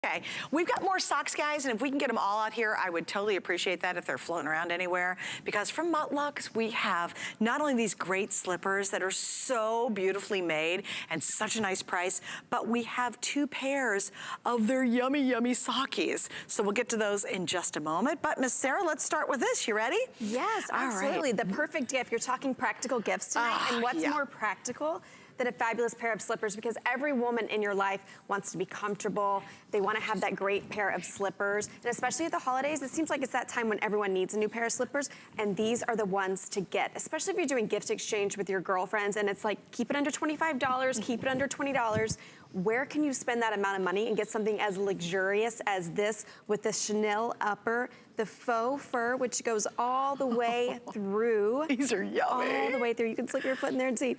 Okay, we've got more socks, guys, and if we can get them all out here, I would totally appreciate that if they're floating around anywhere, because from LUKS, we have not only these great slippers that are so beautifully made and such a nice price, but we have 2 pairs of their yummy, yummy sockies. So we'll get to those in just a moment. But Miss Sarah, let's start with this. You ready? Yes, absolutely. The perfect gift. You're talking practical gifts tonight, and what's more practical than a fabulous pair of slippers, because every woman in your life wants to be comfortable. They want to have that great pair of slippers. And especially at the holidays, it seems like it's that time when everyone needs a new pair of slippers, and these are the ones to get, especially if you're doing gift exchange with your girlfriends, and it's like, keep it under $25, keep it under $20. Where can you spend that amount of money and get something as luxurious as this with the Chenille upper, the faux fur, which goes all the way through. These are yummy. All the way through. You can slip your foot in there and see.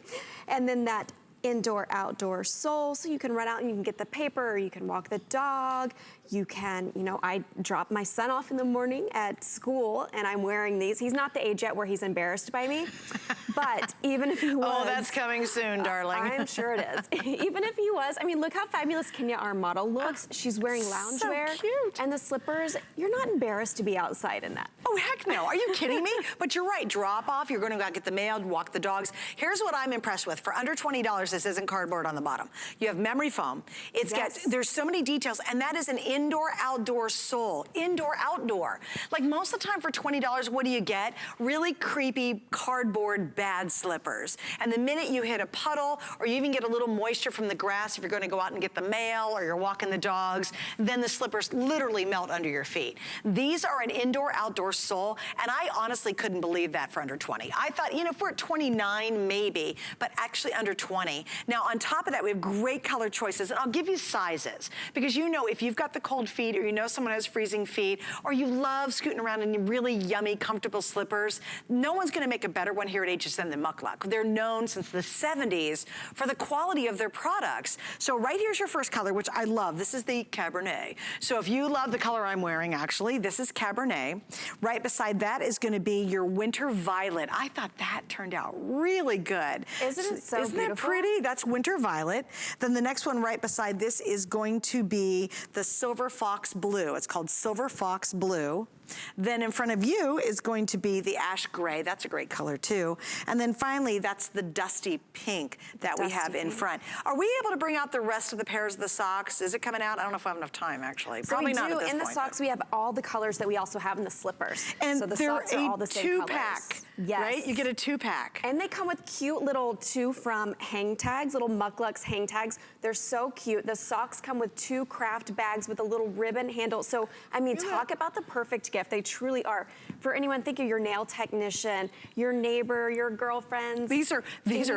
And then that indoor-outdoor sole, so you can run out and you can get the paper, or you can walk the dog. You can, you know, I drop my son off in the morning at school and I'm wearing these. He's not the age yet where he's embarrassed by me, but even if he was. Oh, that's coming soon, darling. I'm sure it is. Even if he was, I mean, look how fabulous Kenya, our model, looks. She's wearing loungewear. So cute. And the slippers, you're not embarrassed to be outside in that. Oh, heck no. Are you kidding me? But you're right. Drop off. You're going to go get the mail, walk the dogs. Here's what I'm impressed with. For under $20, this isn't cardboard on the bottom. You have memory foam. It's got, there's so many details, and that is an indoor-outdoor sole. Indoor-outdoor. Like most of the time for $20, what do you get? Really creepy cardboard bad slippers. And the minute you hit a puddle, or you even get a little moisture from the grass if you're going to go out and get the mail, or you're walking the dogs, then the slippers literally melt under your feet. These are an indoor-outdoor sole, and I honestly couldn't believe that for under 20. I thought, you know, if we're at 29, maybe, but actually under 20. Now, on top of that, we have great color choices, and I'll give you sizes, because you know if you've got the cold feet, or you know someone has freezing feet, or you love scooting around in really yummy, comfortable slippers, no one's gonna make a better one here at HSN than MUK. They're known since the 70s for the quality of their products. So right here's your first color, which I love. This is the Cabernet. So if you love the color I'm wearing, actually, this is Cabernet. Right beside that is gonna be your Winter Violet. I thought that turned out really good. Isn't it so Isn't beautiful? That pretty? That's Winter Violet. Then the next one right beside this is going to be the Silver Fox Blue. It's called Silver Fox Blue. Then in front of you is going to be the Ash Gray. That's a great color too. And then finally, that's the Dusty Pink that we have in front. Are we able to bring out the rest of the pairs of the socks? Is it coming out? I don't know if I have enough time, actually. So Probably we do. not at this in the point, socks, we have all the colors that we also have in the slippers. And so the they're socks are all the same colors. two-pack, yes. right? You get a 2-pack. And they come with cute little 2 from hang tags, little LUKS hang tags. They're so cute. The socks come with 2 craft bags with a little ribbon handle. So, I mean, talk about the perfect gift. They truly are. For anyone, think of your nail technician, your neighbor, your girlfriends. These are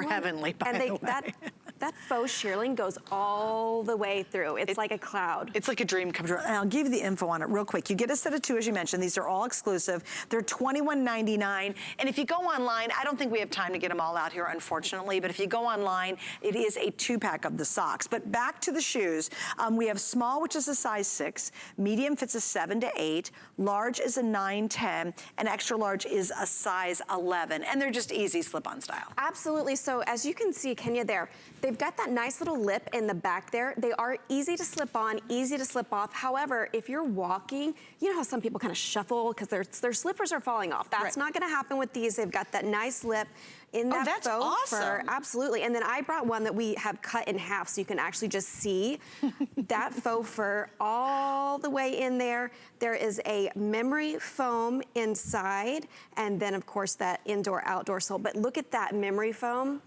heavenly, by the way. That faux shearling goes all the way through. It's like a cloud. It's like a dream come true. And I'll give you the info on it real quick. You get a set of 2, as you mentioned. These are all exclusive. They're $21.99. And if you go online, I don't think we have time to get them all out here, unfortunately. But if you go online, it is a 2-pack of the socks. But back to the shoes. We have small, which is a size 6. Medium fits a 7 to 8. Large is a 9, 10. And extra large is a size 11. And they're just easy slip-on style. Absolutely. So as you can see, Kenya, there, they've got that nice little lip in the back there. They are easy to slip on, easy to slip off. However, if you're walking, you know how some people kind of shuffle because their slippers are falling off. That's not going to happen with these. They've got that nice lip in that faux fur. Absolutely. And then I brought one that we have cut in half so you can actually just see that faux fur all the way in there. There is a memory foam inside, and then of course that indoor-outdoor sole. But look at that memory foam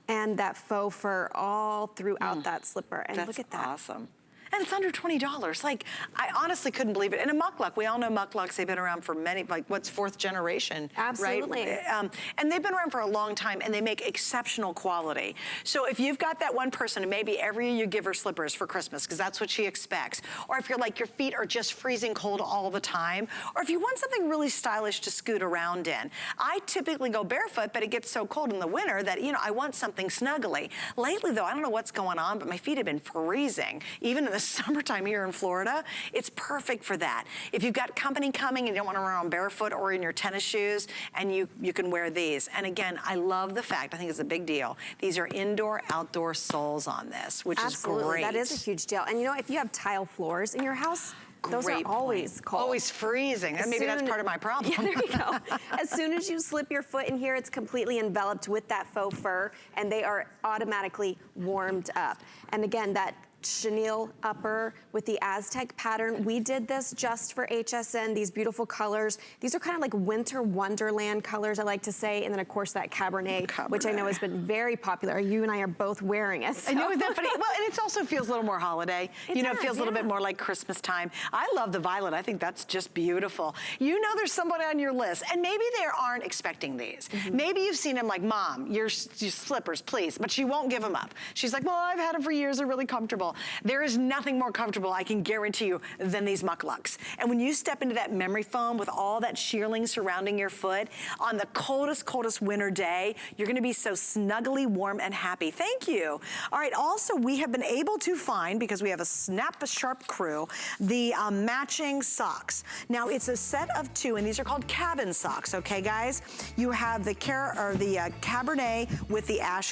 and that faux fur all throughout that slipper. And look at that. That's awesome. And it's under $20. Like, I honestly couldn't believe it. And a MUK, we all know MUK, they've been around for many, like, what's 4th generation, Absolutely. right? And they've been around for a long time, and they make exceptional quality. So if you've got that one person, and maybe every year you give her slippers for Christmas, because that's what she expects, or if you're like, your feet are just freezing cold all the time, or if you want something really stylish to scoot around in. I typically go barefoot, but it gets so cold in the winter that, you know, I want something snuggly. Lately, though, I don't know what's going on, but my feet have been freezing, even in the summertime here in Florida, it's perfect for that. If you've got company coming and you don't want to run around barefoot or in your tennis shoes, and you can wear these. And again, I love the fact, I think it's a big deal, these are indoor, outdoor soles on this, which is great. That is a huge deal. And you know, if you have tile floors in your house, those are always cold. Always freezing. And maybe that's part of my problem. Yeah, there you go. As soon as you slip your foot in here, it's completely enveloped with that faux fur, and they are automatically warmed up. And again, that chenille upper with the Aztec pattern. We did this just for HSN, these beautiful colors. These are kind of like winter wonderland colors, I like to say. And then of course that Cabernet, which I know has been very popular. You and I are both wearing it. So. I know, isn't that funny? Well, and it also feels a little more holiday. It feels a little bit more like Christmas time. I love the violet. I think that's just beautiful. You know there's somebody on your list, and maybe they aren't expecting these. Maybe you've seen them like, Mom, your slippers, please. But she won't give them up. She's like, well, I've had them for years. They're really comfortable. There is nothing more comfortable, I can guarantee you, than these MUK LUKS. And when you step into that memory foam with all that shearling surrounding your foot, on the coldest, coldest winter day, you're gonna be so snuggly warm and happy. Thank you. All right, also we have been able to find, because we have a Snap Sharp crew, the matching socks. Now it's a set of 2, and these are called cabin socks, okay guys? You have the Cabernet with the ash